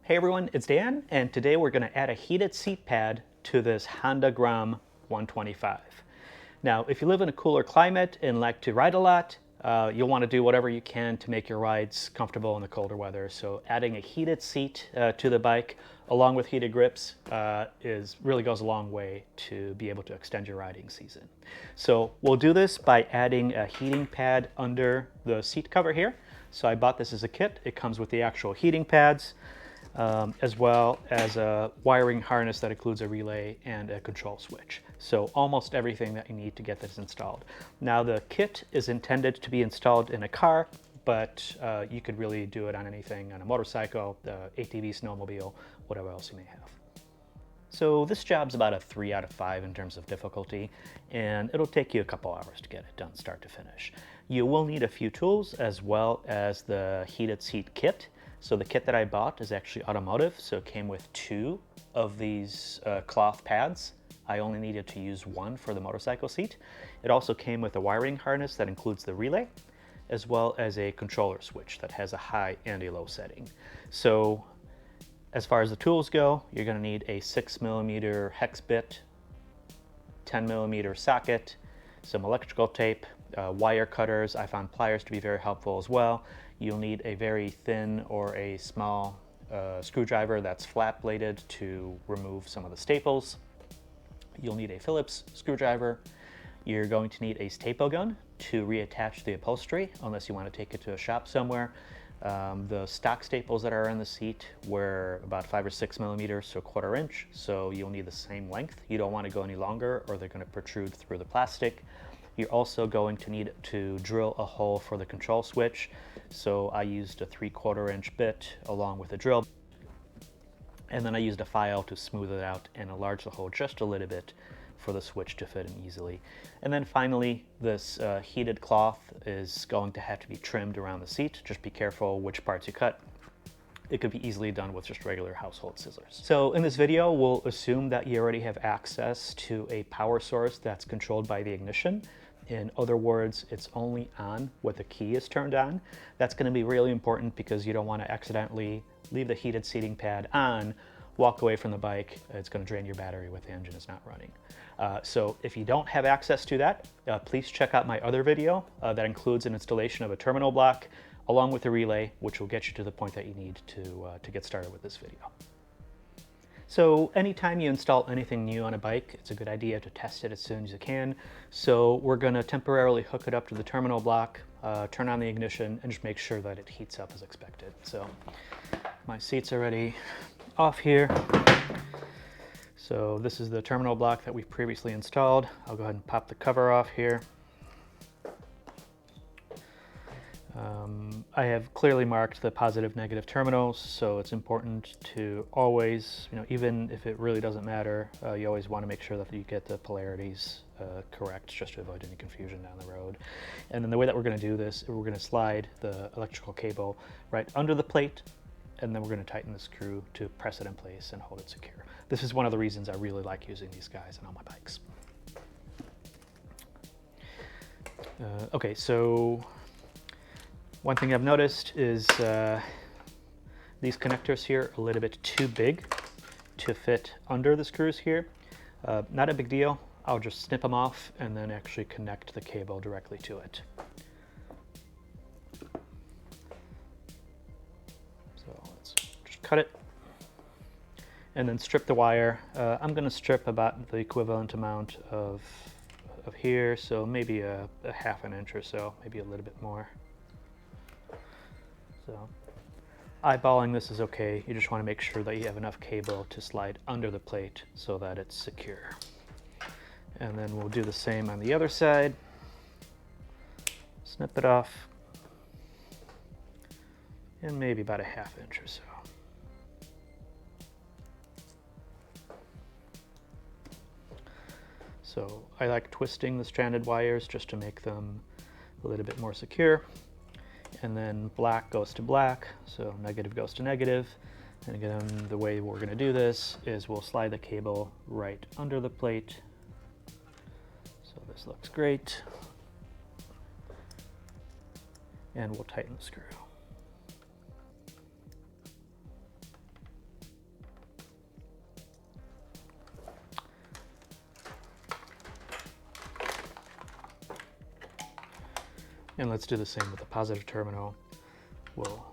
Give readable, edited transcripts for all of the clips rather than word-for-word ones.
Hey everyone, it's Dan, and today we're going to add a heated seat pad to this Honda GROM 125. Now, if you live in a cooler climate and like to ride a lot, you'll want to do whatever you can to make your rides comfortable in the colder weather. So adding a heated seat to the bike along with heated grips really goes a long way to be able to extend your riding season. So we'll do this by adding a heating pad under the seat cover here. So I bought this as a kit. It comes with the actual heating pads, as well as a wiring harness that includes a relay and a control switch. So almost everything that you need to get this installed. Now the kit is intended to be installed in a car, but you could really do it on anything, on a motorcycle, ATV, snowmobile, whatever else you may have. So this job's about a 3 out of 5 in terms of difficulty, and it'll take you a couple hours to get it done start to finish. You will need a few tools as well as the heated seat kit. So the kit that I bought is actually automotive, so it came with 2 of these cloth pads. I only needed to use 1 for the motorcycle seat. It also came with a wiring harness that includes the relay, as well as a controller switch that has a high and a low setting. So as far as the tools go, you're going to need a 6mm hex bit, 10mm socket, some electrical tape, wire cutters. I found pliers to be very helpful as well. You'll need a very thin or a small screwdriver that's flat bladed to remove some of the staples. You'll need a Phillips screwdriver. You're going to need a staple gun to reattach the upholstery unless you want to take it to a shop somewhere. The stock staples that are in the seat were about 5 or 6mm, so 1/4 inch. So you'll need the same length. You don't want to go any longer or they're going to protrude through the plastic. You're also going to need to drill a hole for the control switch. So I used a 3/4 inch bit along with a drill. And then I used a file to smooth it out and enlarge the hole just a little bit for the switch to fit in easily. And then finally, this heated cloth is going to have to be trimmed around the seat. Just be careful which parts you cut. It could be easily done with just regular household scissors. So in this video, we'll assume that you already have access to a power source that's controlled by the ignition. In other words, it's only on when the key is turned on. That's going to be really important because you don't want to accidentally leave the heated seating pad on, walk away from the bike. It's going to drain your battery with the engine is not running. So if you don't have access to that, please check out my other video that includes an installation of a terminal block along with a relay, which will get you to the point that you need to get started with this video. So anytime you install anything new on a bike, it's a good idea to test it as soon as you can. So we're going to temporarily hook it up to the terminal block, turn on the ignition, and just make sure that it heats up as expected. So my seat's already off here. So this is the terminal block that we've previously installed. I'll go ahead and pop the cover off here. I have clearly marked the positive, negative terminals, so it's important to always, even if it really doesn't matter, you always want to make sure that you get the polarities correct just to avoid any confusion down the road. And then the way that we're going to do this, we're going to slide the electrical cable right under the plate, and then we're going to tighten the screw to press it in place and hold it secure. This is one of the reasons I really like using these guys on all my bikes. Okay, so one thing I've noticed is these connectors here are a little bit too big to fit under the screws here. Not a big deal. I'll just snip them off and then actually connect the cable directly to it. So let's just cut it and then strip the wire. I'm going to strip about the equivalent amount of here, so maybe a 1/2 inch or so, maybe a little bit more. So eyeballing this is okay. You just want to make sure that you have enough cable to slide under the plate so that it's secure. And then we'll do the same on the other side. Snip it off. And maybe about a 1/2 inch or so. So I like twisting the stranded wires just to make them a little bit more secure. And then black goes to black, so negative goes to negative. And again, the way we're going to do this is we'll slide the cable right under the plate. So this looks great. And we'll tighten the screw. And let's do the same with the positive terminal. We'll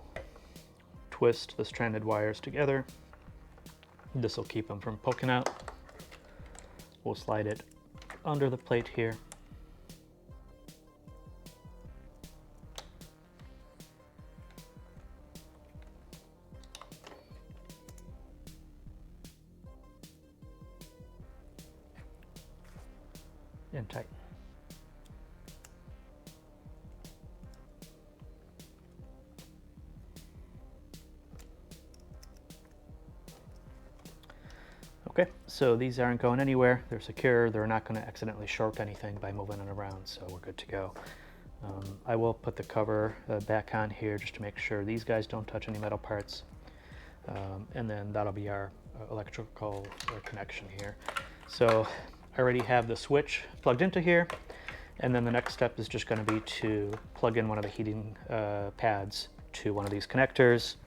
twist the stranded wires together. This will keep them from poking out. We'll slide it under the plate here. And tighten. Okay, so these aren't going anywhere. They're secure. They're not going to accidentally short anything by moving it around, so we're good to go. I will put the cover back on here just to make sure these guys don't touch any metal parts. And then that'll be our electrical connection here. So I already have the switch plugged into here. And then the next step is just going to be to plug in one of the heating pads to one of these connectors.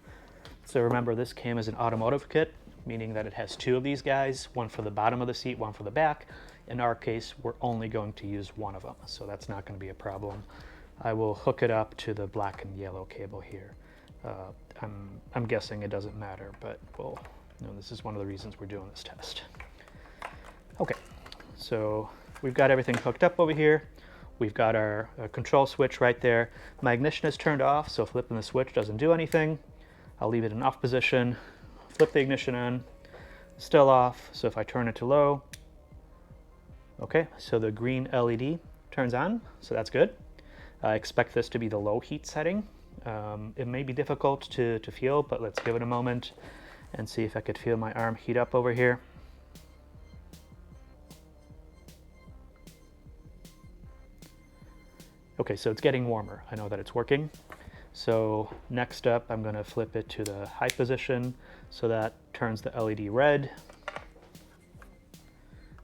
So remember, this came as an automotive kit, meaning that it has two of these guys, one for the bottom of the seat, one for the back. In our case, we're only going to use one of them, so that's not going to be a problem. I will hook it up to the black and yellow cable here. I'm guessing it doesn't matter, but well, this is one of the reasons we're doing this test. Okay, so we've got everything hooked up over here. We've got our control switch right there. My ignition is turned off, so flipping the switch doesn't do anything. I'll leave it in off position, flip the ignition on, still off, so if I turn it to low, okay, so the green LED turns on, so that's good. I expect this to be the low heat setting. It may be difficult to feel, but let's give it a moment and see if I could feel my arm heat up over here. Okay, so it's getting warmer. I know that it's working. So next up, I'm going to flip it to the high position, so that turns the LED red.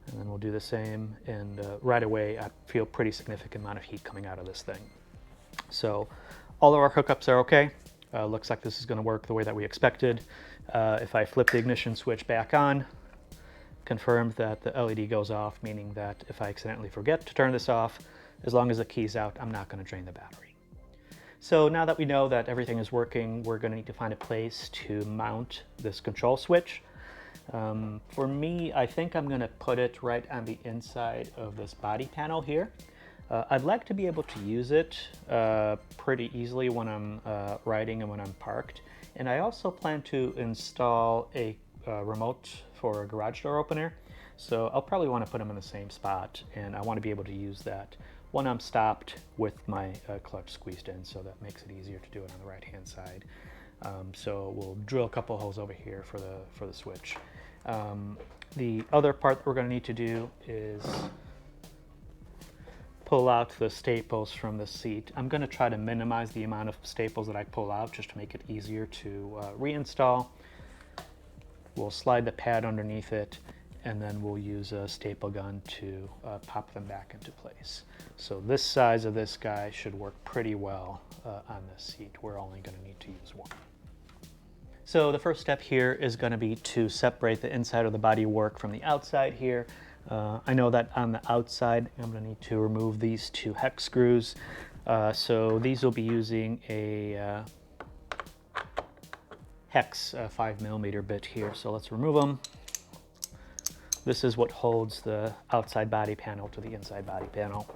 And then we'll do the same, and right away I feel pretty significant amount of heat coming out of this thing. So all of our hookups are okay. Looks like this is going to work the way that we expected. If I flip the ignition switch back on, confirmed that the LED goes off, meaning that if I accidentally forget to turn this off, as long as the key's out, I'm not going to drain the battery. So now that we know that everything is working, we're going to need to find a place to mount this control switch. For me, I think I'm going to put it right on the inside of this body panel here. I'd like to be able to use it pretty easily when I'm riding and when I'm parked. And I also plan to install a remote for a garage door opener. So I'll probably want to put them in the same spot, and I want to be able to use that when I'm stopped with my clutch squeezed in, so that makes it easier to do it on the right hand side. So we'll drill a couple holes over here for the switch. The other part that we're going to need to do is pull out the staples from the seat. I'm going to try to minimize the amount of staples that I pull out just to make it easier to reinstall. We'll slide the pad underneath it, and then we'll use a staple gun to pop them back into place. So this size of this guy should work pretty well on this seat. We're only going to need to use one. So the first step here is going to be to separate the inside of the body work from the outside here. I know that on the outside I'm going to need to remove these two hex screws. So these will be using a hex 5mm bit here. So let's remove them. This is what holds the outside body panel to the inside body panel.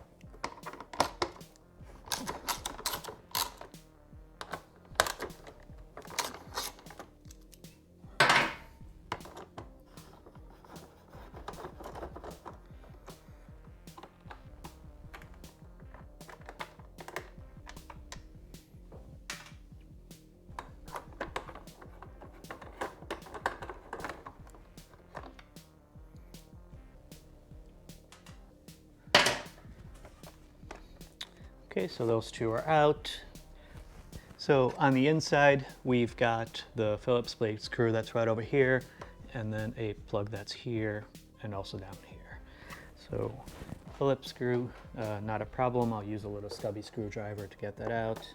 Okay, so those two are out. So on the inside, we've got the Phillips blade screw that's right over here, and then a plug that's here and also down here. So Phillips screw, not a problem. I'll use a little stubby screwdriver to get that out.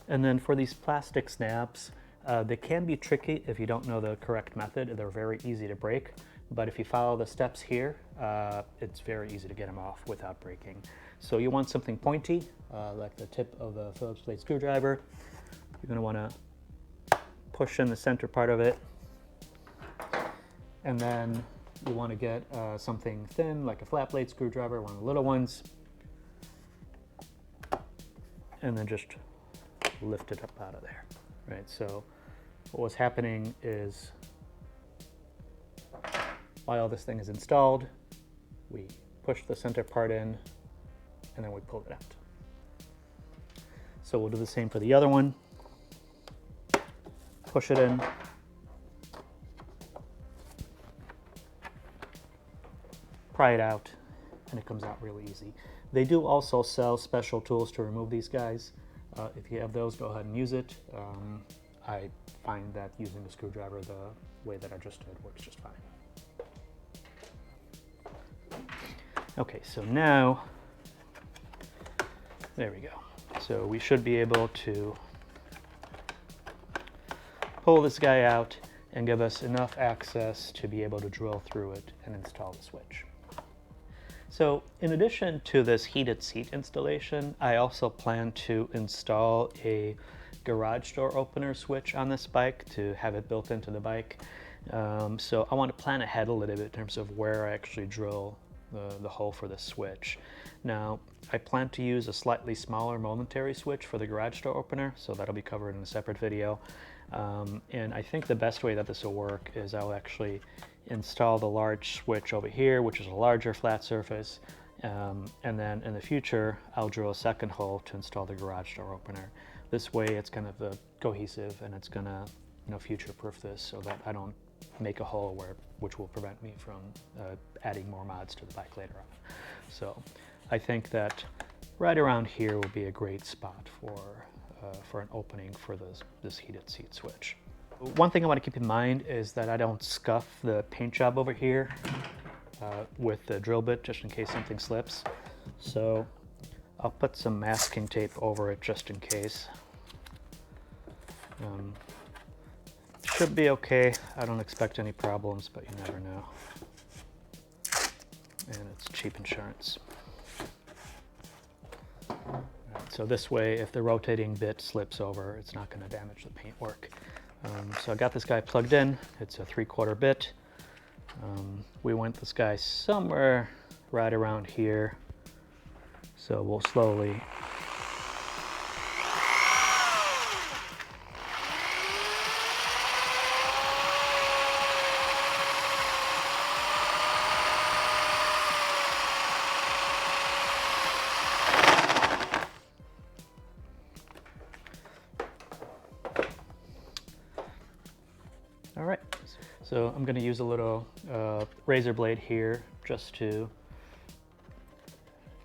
And then for these plastic snaps, they can be tricky if you don't know the correct method. They're very easy to break, but if you follow the steps here, it's very easy to get them off without breaking. So you want something pointy, like the tip of a Phillips blade screwdriver. You're going to want to push in the center part of it, and then you want to get something thin, like a flat blade screwdriver, one of the little ones, and then just lift it up out of there. Right, so what was happening is while this thing is installed, we push the center part in and then we pull it out. So we'll do the same for the other one. Push it in. Pry it out, and it comes out really easy. They do also sell special tools to remove these guys. If you have those, go ahead and use it. I find that using the screwdriver the way that I just did works just fine. Okay, so now, there we go. So we should be able to pull this guy out and give us enough access to be able to drill through it and install the switch. So in addition to this heated seat installation, I also plan to install a garage door opener switch on this bike to have it built into the bike. So I want to plan ahead a little bit in terms of where I actually drill the hole for the switch. Now, I plan to use a slightly smaller momentary switch for the garage door opener, so that'll be covered in a separate video. And I think the best way that this will work is I'll actually install the large switch over here, which is a larger flat surface, and then in the future I'll drill a second hole to install the garage door opener. This way it's kind of cohesive, and it's gonna future-proof this so that I don't make a hole which will prevent me from adding more mods to the bike later on. So I think that right around here will be a great spot for an opening for this heated seat switch. One thing I want to keep in mind is that I don't scuff the paint job over here with the drill bit just in case something slips. So I'll put some masking tape over it just in case. Should be okay. I don't expect any problems, but you never know. And it's cheap insurance. So this way, if the rotating bit slips over, it's not going to damage the paintwork. So I got this guy plugged in. It's a 3/4 bit. We want this guy somewhere right around here. So we'll slowly All right, so I'm going to use a little razor blade here just to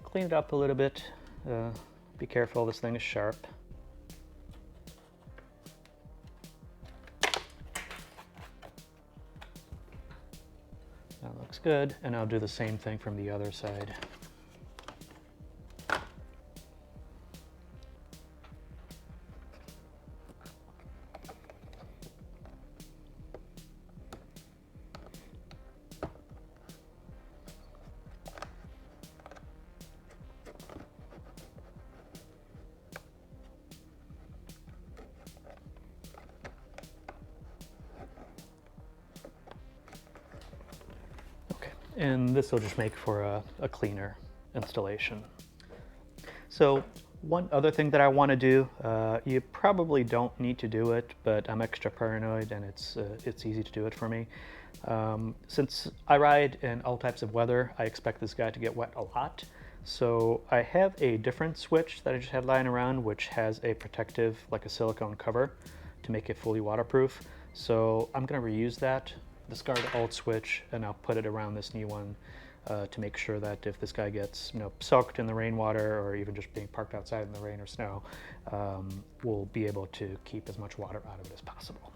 clean it up a little bit. Be careful, this thing is sharp. That looks good, and I'll do the same thing from the other side. And this will just make for a cleaner installation. So one other thing that I want to do, you probably don't need to do it, but I'm extra paranoid and it's easy to do it for me. Since I ride in all types of weather, I expect this guy to get wet a lot. So I have a different switch that I just had lying around, which has a protective, like a silicone cover, to make it fully waterproof. So I'm going to reuse that, discard the old switch, and I'll put it around this new one to make sure that if this guy gets soaked in the rainwater, or even just being parked outside in the rain or snow, we'll be able to keep as much water out of it as possible.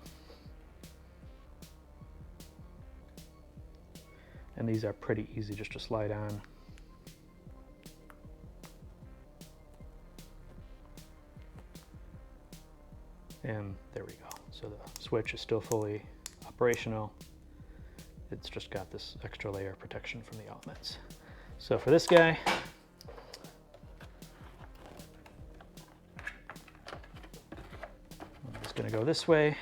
And these are pretty easy just to slide on. And there we go. So the switch is still fully operational. It's just got this extra layer of protection from the elements. So for this guy, I'm just going to go this way.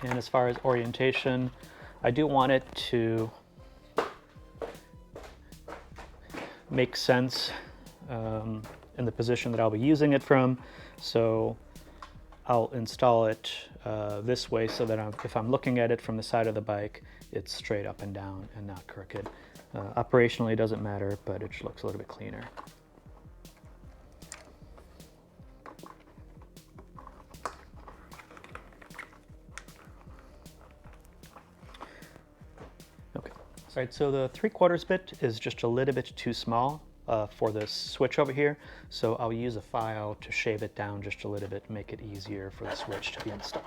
And as far as orientation, I do want it to make sense in the position that I'll be using it from. So I'll install it this way so that if I'm looking at it from the side of the bike, it's straight up and down and not crooked. Operationally, it doesn't matter, but it just looks a little bit cleaner. Okay, all right, so the 3/4 bit is just a little bit too small for this switch over here, so I'll use a file to shave it down just a little bit, make it easier for the switch to be installed.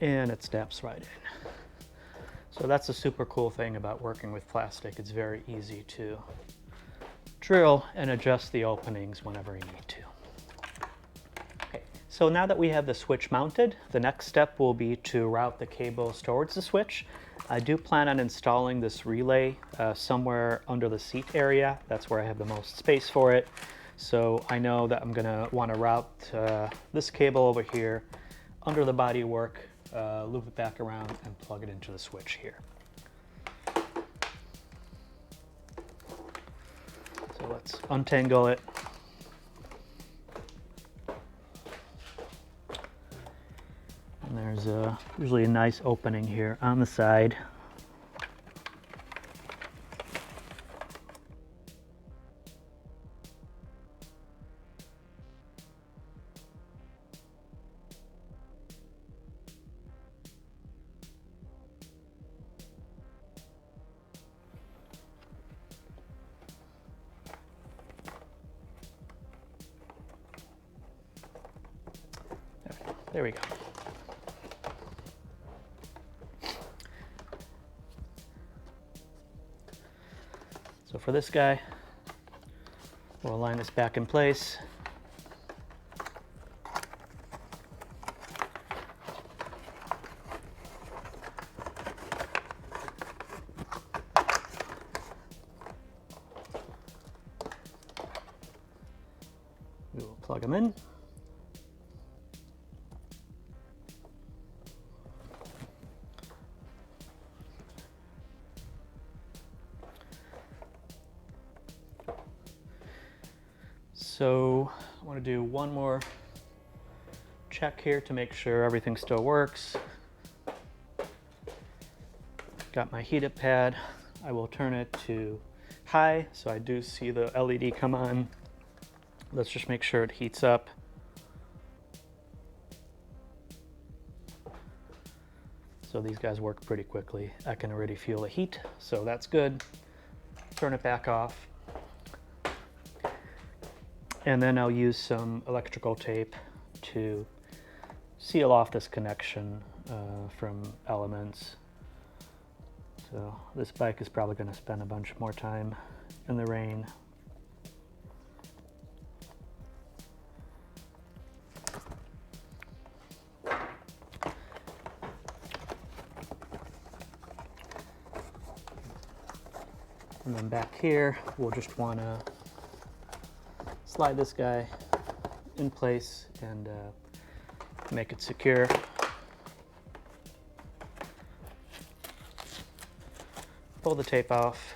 And it snaps right in. So that's a super cool thing about working with plastic. It's very easy to drill and adjust the openings whenever you need to. Okay, so now that we have the switch mounted, the next step will be to route the cables towards the switch. I do plan on installing this relay somewhere under the seat area. That's where I have the most space for it. So I know that I'm gonna wanna route this cable over here under the bodywork, loop it back around and plug it into the switch here. So let's untangle it. And there's usually a nice opening here on the side. There we go. So for this guy, we'll align this back in place. We will plug them in. So I want to do one more check here to make sure everything still works. Got my heat-up pad. I will turn it to high so I do see the LED come on. Let's just make sure it heats up. So these guys work pretty quickly. I can already feel the heat, so that's good. Turn it back off. And then I'll use some electrical tape to seal off this connection from elements. So this bike is probably going to spend a bunch more time in the rain. And then back here, we'll just want to slide this guy in place and make it secure. Pull the tape off.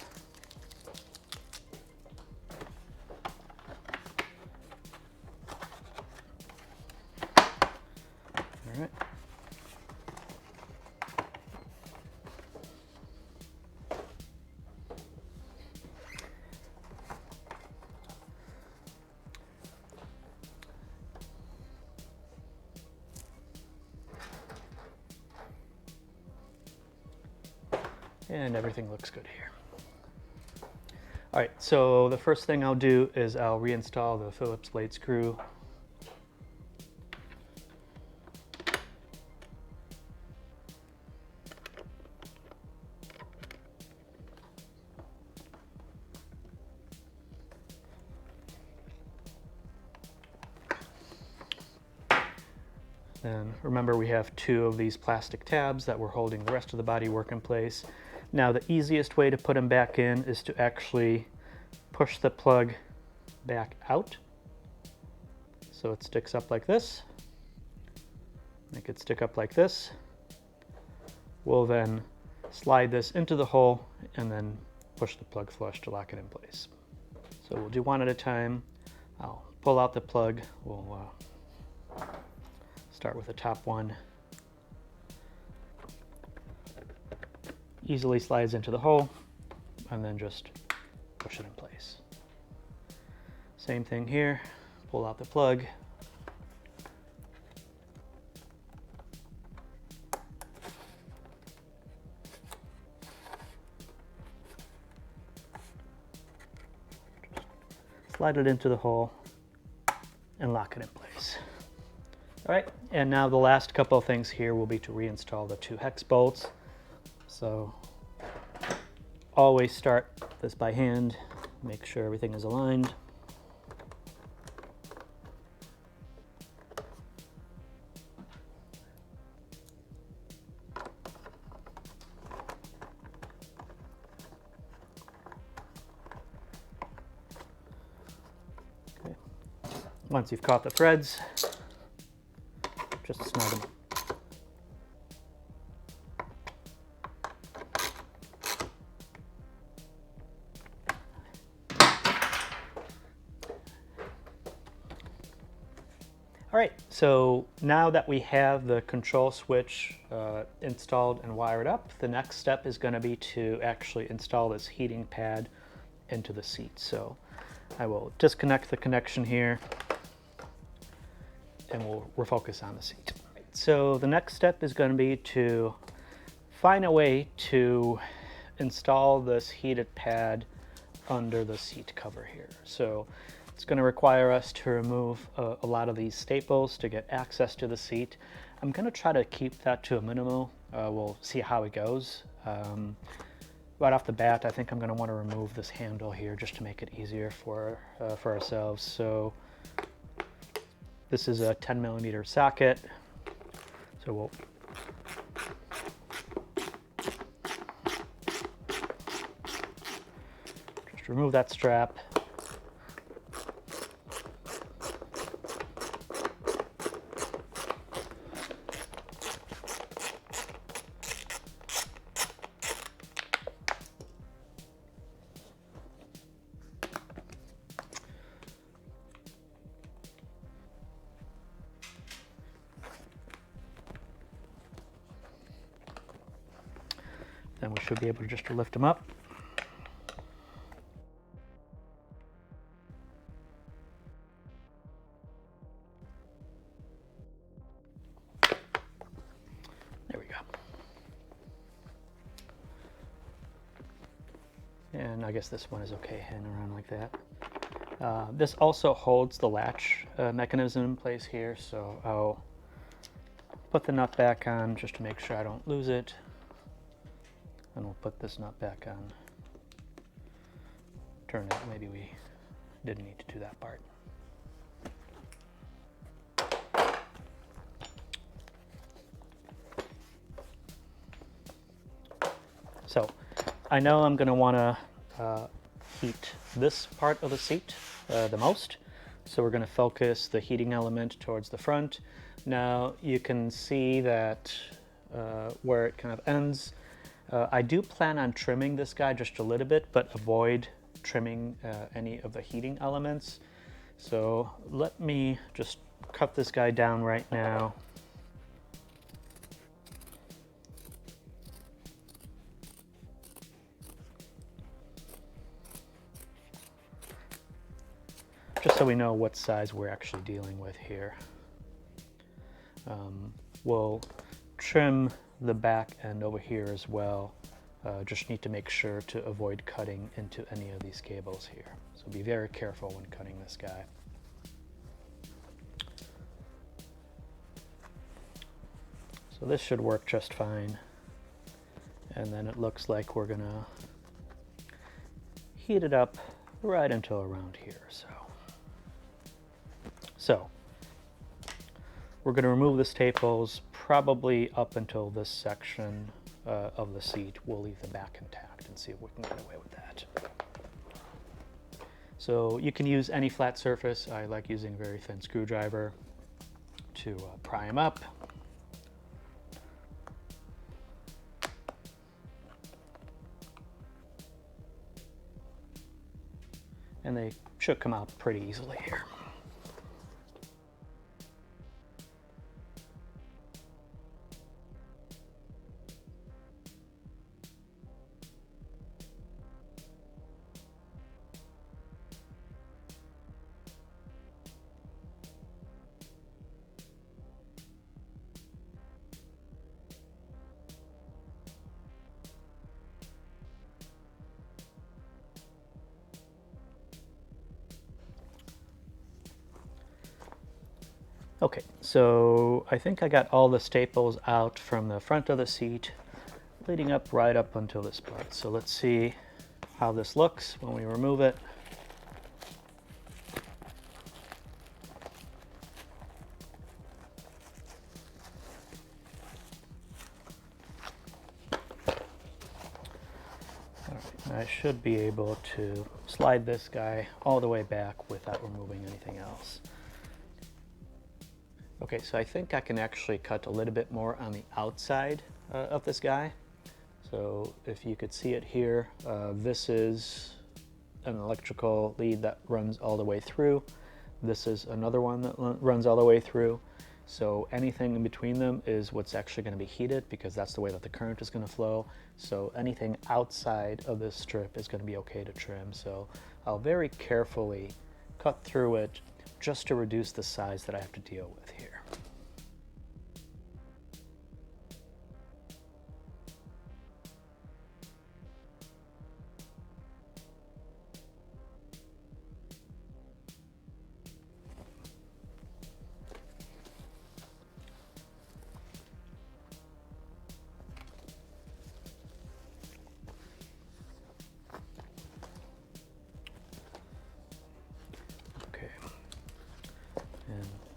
And everything looks good here. All right, so the first thing I'll do is I'll reinstall the Phillips blade screw. And remember, we have 2 of these plastic tabs that we're holding the rest of the bodywork in place. Now, the easiest way to put them back in is to actually push the plug back out so it sticks up like this. Make it stick up like this. We'll then slide this into the hole and then push the plug flush to lock it in place. So we'll do one at a time. I'll pull out the plug. We'll start with the top one. Easily slides into the hole and then just push it in place. Same thing here. Pull out the plug. Slide it into the hole and lock it in place. All right, and now the last couple of things here will be to reinstall the 2 hex bolts. So always start this by hand, make sure everything is aligned. Okay. Once you've caught the threads, just snug them. All right, so now that we have the control switch installed and wired up, the next step is going to be to actually install this heating pad into the seat. So I will disconnect the connection here and we'll refocus on the seat. So the next step is going to be to find a way to install this heated pad under the seat cover here. So it's going to require us to remove a lot of these staples to get access to the seat. I'm going to try to keep that to a minimum. We'll see how it goes. Right off the bat, I think I'm going to want to remove this handle here just to make it easier for ourselves. So this is a 10mm socket. So we'll just remove that strap. Then we should be able to just lift them up. There we go. And I guess this one is okay hanging around like that. This also holds the latch mechanism in place here, so I'll put the nut back on just to make sure I don't lose it. And we'll put this nut back on. Turn it, maybe we didn't need to do that part. So I know I'm going to want to heat this part of the seat the most. So we're going to focus the heating element towards the front. Now you can see that where it kind of ends, I do plan on trimming this guy just a little bit, but avoid trimming any of the heating elements. So let me just cut this guy down right now. Just so we know what size we're actually dealing with here. We'll trim the back end over here as well, Just need to make sure to avoid cutting into any of these cables here. So be very careful when cutting this guy. So this should work just fine. And then it looks like we're gonna heat it up right until around here. So we're gonna remove the staples probably up until this section of the seat. We'll leave the back intact and see if we can get away with that. So you can use any flat surface. I like using a very thin screwdriver to pry them up. And they should come out pretty easily here. Okay, so I think I got all the staples out from the front of the seat, leading up right up until this part. So let's see how this looks when we remove it. All right, I should be able to slide this guy all the way back without removing anything else. Okay, so I think I can actually cut a little bit more on the outside of this guy. So if you could see it here, this is an electrical lead that runs all the way through. This is another one that runs all the way through. So anything in between them is what's actually going to be heated, because that's the way that the current is going to flow. So anything outside of this strip is going to be okay to trim. So I'll very carefully cut through it just to reduce the size that I have to deal with here.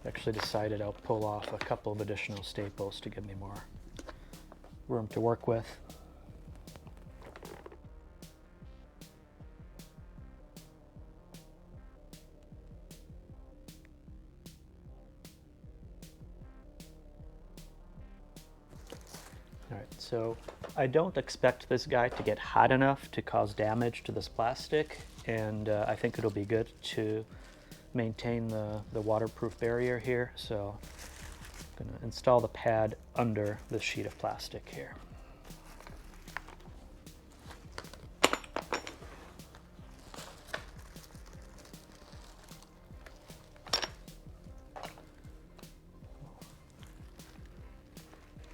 Actually decided I'll pull off a couple of additional staples to give me more room to work with. All right, so I don't expect this guy to get hot enough to cause damage to this plastic, and I think it'll be good to maintain the waterproof barrier here. So I'm going to install the pad under this sheet of plastic here.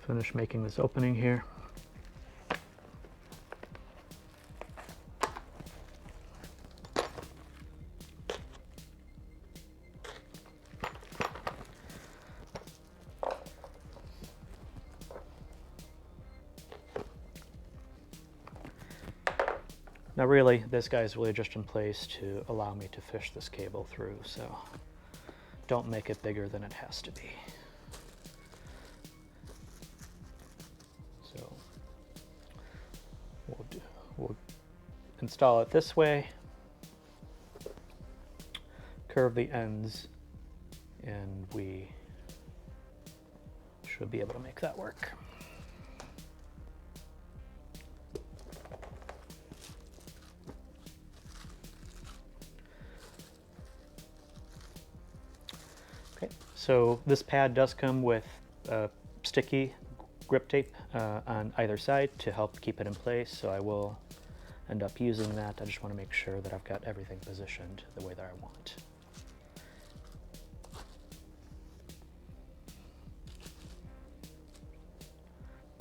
Finish making this opening here. Now really, this guy is really just in place to allow me to fish this cable through, so don't make it bigger than it has to be. So we'll install it this way, curve the ends, and we should be able to make that work. So this pad does come with sticky grip tape on either side to help keep it in place, so I will end up using that. I just want to make sure that I've got everything positioned the way that I want.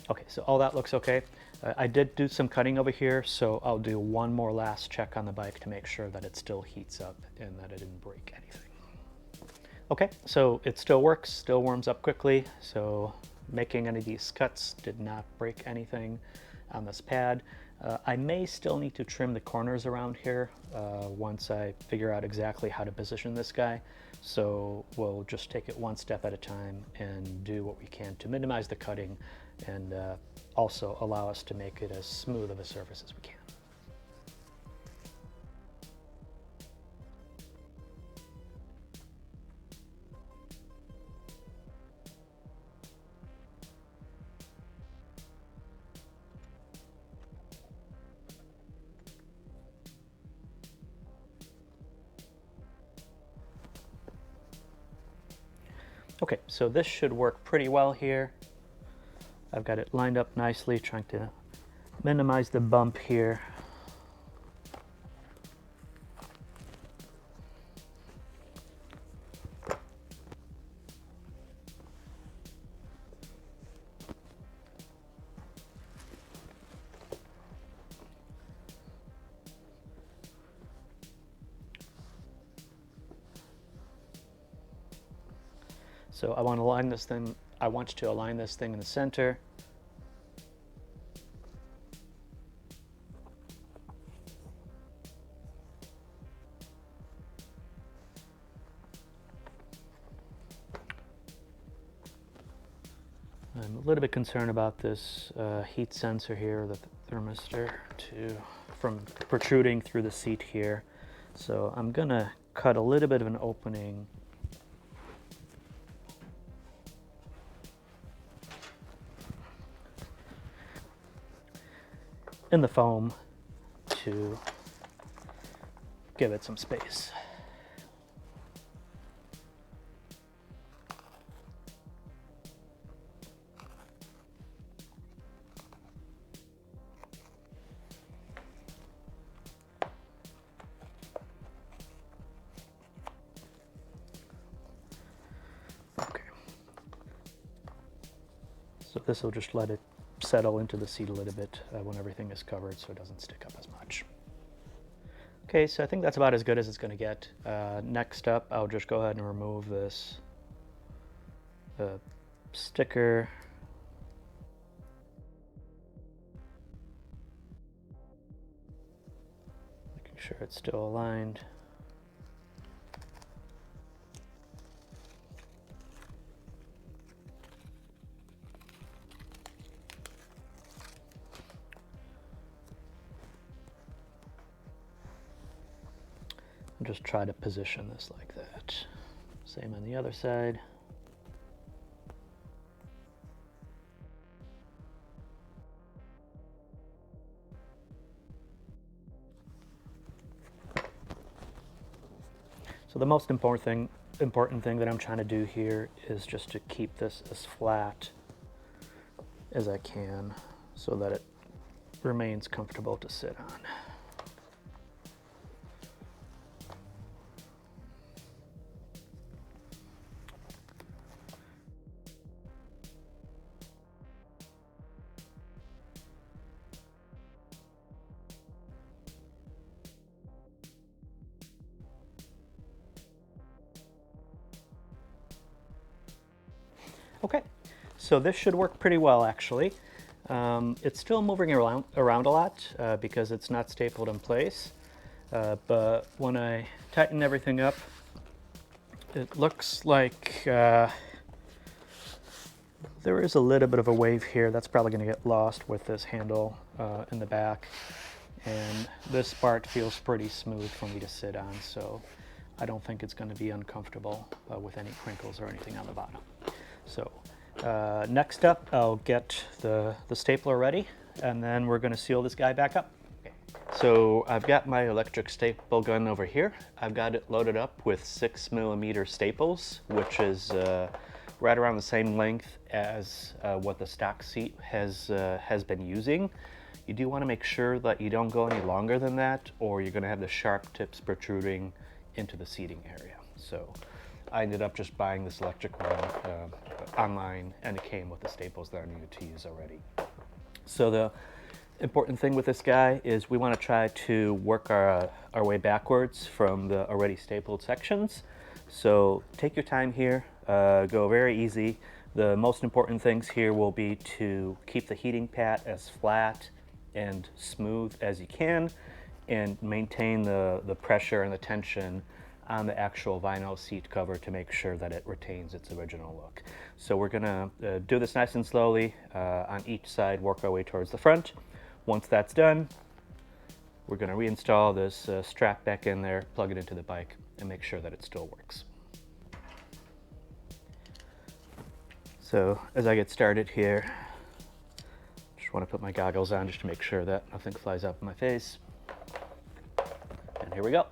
Okay, so all that looks okay. I did do some cutting over here, so I'll do one more last check on the bike to make sure that it still heats up and that it didn't break anything. Okay, so it still works, still warms up quickly, so making any of these cuts did not break anything on this pad. I may still need to trim the corners around here once I figure out exactly how to position this guy. So we'll just take it one step at a time and do what we can to minimize the cutting and also allow us to make it as smooth of a surface as we can. Okay, so this should work pretty well here. I've got it lined up nicely, trying to minimize the bump here. So I want to align this thing. I want to align this thing in the center. I'm a little bit concerned about this heat sensor here, the thermistor, from protruding through the seat here. So I'm gonna cut a little bit of an opening in the foam to give it some space. Okay. So this will just let it settle into the seat a little bit when everything is covered so it doesn't stick up as much. Okay, so I think that's about as good as it's going to get. Next up, I'll just go ahead and remove this sticker. Making sure it's still aligned. Just try to position this like that. Same on the other side. So the most important thing that I'm trying to do here is just to keep this as flat as I can so that it remains comfortable to sit on. Okay, so this should work pretty well actually. It's still moving around a lot because it's not stapled in place, but when I tighten everything up, it looks like there is a little bit of a wave here. That's probably going to get lost with this handle in the back, and this part feels pretty smooth for me to sit on, so I don't think it's going to be uncomfortable with any crinkles or anything on the bottom. So next up, I'll get the stapler ready, and then we're going to seal this guy back up. Okay. So I've got my electric staple gun over here. I've got it loaded up with 6mm staples, which is right around the same length as what the stock seat has been using. You do want to make sure that you don't go any longer than that, or you're going to have the sharp tips protruding into the seating area. So I ended up just buying this electric one online, and it came with the staples that I needed to use already. So the important thing with this guy is we want to try to work our way backwards from the already stapled sections. So take your time here, go very easy. The most important things here will be to keep the heating pad as flat and smooth as you can, and maintain the pressure and the tension on the actual vinyl seat cover to make sure that it retains its original look. So we're gonna do this nice and slowly on each side, work our way towards the front. Once that's done, we're gonna reinstall this strap back in there, plug it into the bike, and make sure that it still works. So as I get started here, just want to put my goggles on just to make sure that nothing flies up in my face. And here we go.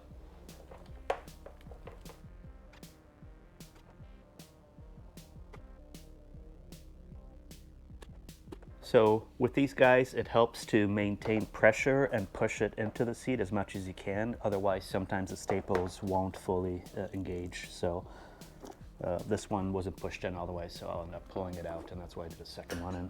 So with these guys, it helps to maintain pressure and push it into the seat as much as you can. Otherwise, sometimes the staples won't fully engage. So this one wasn't pushed in all the way, so I'll end up pulling it out, and that's why I did a second one in.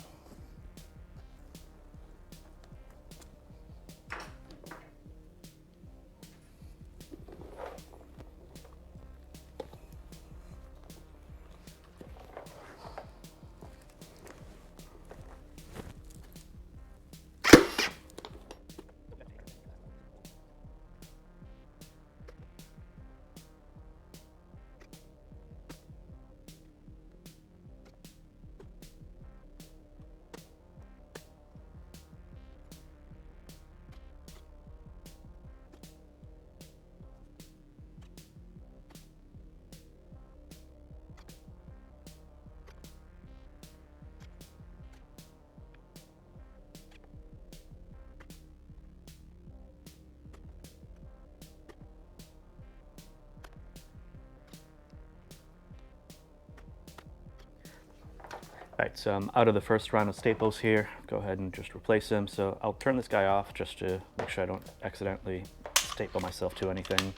All right, so I'm out of the first round of staples here. Go ahead and just replace them. So I'll turn this guy off just to make sure I don't accidentally staple myself to anything.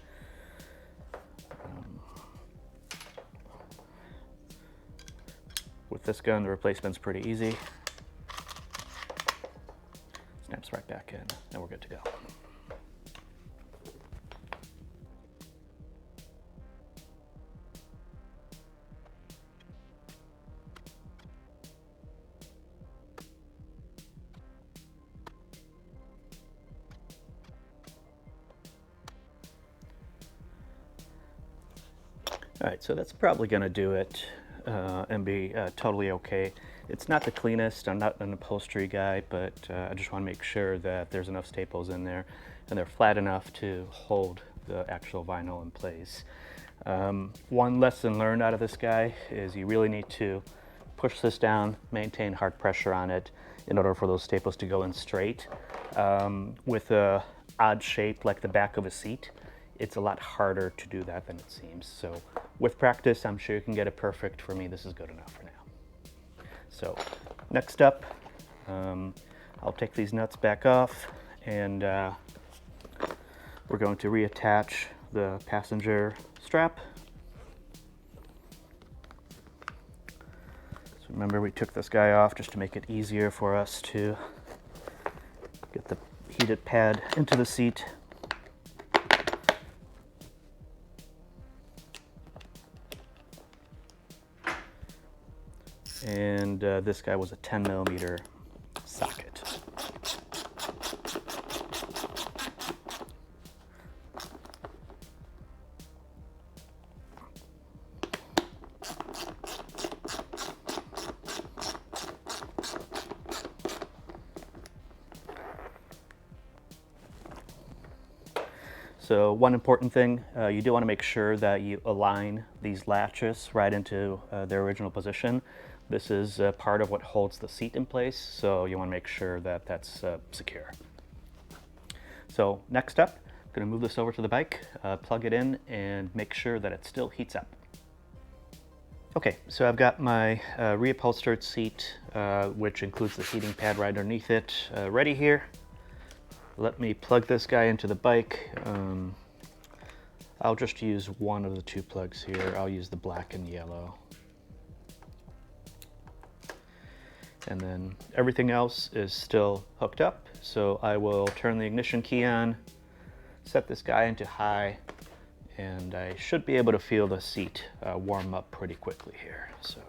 With this gun, the replacement's pretty easy. Snaps right back in, and we're good to go. All right, so that's probably gonna do it and be totally okay. It's not the cleanest, I'm not an upholstery guy, but I just wanna make sure that there's enough staples in there and they're flat enough to hold the actual vinyl in place. One lesson learned out of this guy is you really need to push this down, maintain hard pressure on it in order for those staples to go in straight. With a odd shape like the back of a seat, it's a lot harder to do that than it seems. So with practice, I'm sure you can get it perfect. For me, this is good enough for now. So next up, I'll take these nuts back off, and we're going to reattach the passenger strap. So remember, we took this guy off just to make it easier for us to get the heated pad into the seat. And this guy was a 10mm socket. So one important thing, you do want to make sure that you align these latches right into their original position. This is part of what holds the seat in place, so you want to make sure that that's secure. So next up, I'm going to move this over to the bike, plug it in, and make sure that it still heats up. Okay, so I've got my reupholstered seat, which includes the heating pad right underneath it, ready here. Let me plug this guy into the bike. I'll just use one of the two plugs here. I'll use the black and yellow. And then everything else is still hooked up. So I will turn the ignition key on, set this guy into high, and I should be able to feel the seat warm up pretty quickly here. So.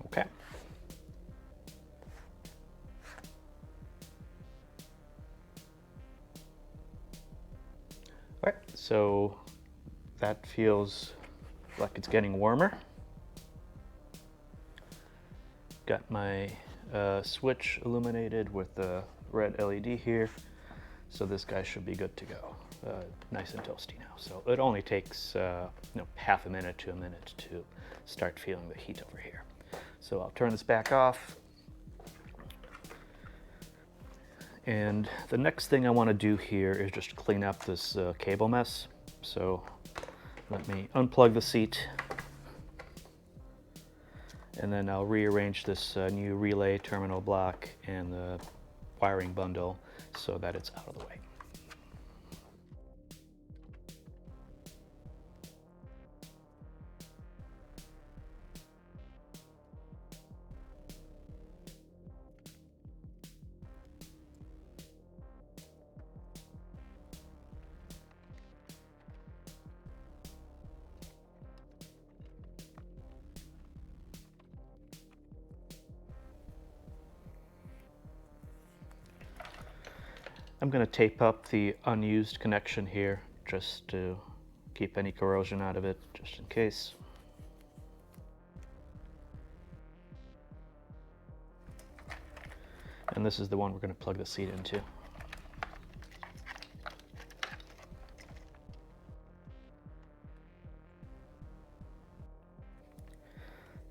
Okay. All right, so that feels like it's getting warmer. Got my switch illuminated with the red LED here, so this guy should be good to go. Nice and toasty now. So it only takes half a minute to a minute to start feeling the heat over here. So I'll turn this back off. And the next thing I want to do here is just clean up this cable mess. So let me unplug the seat, and then I'll rearrange this new relay terminal block and the wiring bundle so that it's out of the way. I'm going to tape up the unused connection here just to keep any corrosion out of it, just in case. And this is the one we're going to plug the seat into.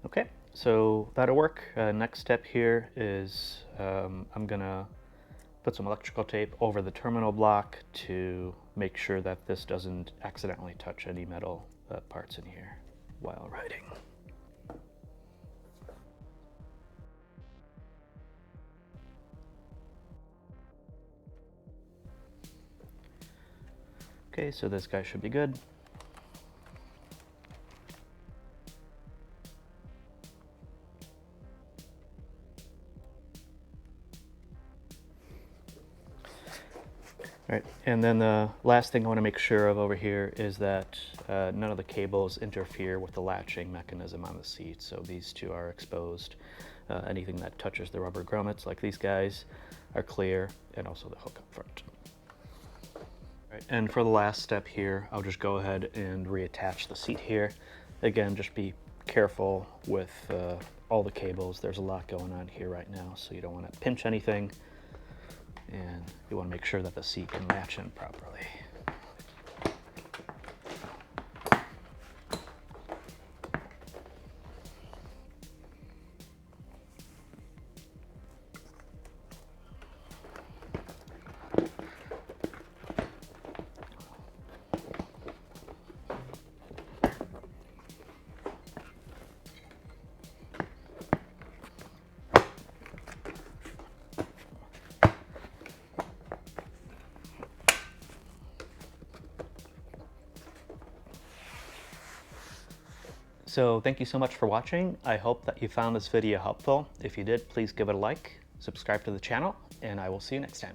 Okay, so that'll work. Next step here is I'm going to put some electrical tape over the terminal block to make sure that this doesn't accidentally touch any metal parts in here while riding. Okay, so this guy should be good. All right, and then the last thing I want to make sure of over here is that none of the cables interfere with the latching mechanism on the seat. So these two are exposed. Anything that touches the rubber grommets, like these guys, are clear, and also the hook up front. All right, and for the last step here, I'll just go ahead and reattach the seat here. Again, just be careful with all the cables. There's a lot going on here right now, so you don't want to pinch anything. And you want to make sure that the seat can latch in properly. So thank you so much for watching. I hope that you found this video helpful. If you did, please give it a like, subscribe to the channel, and I will see you next time.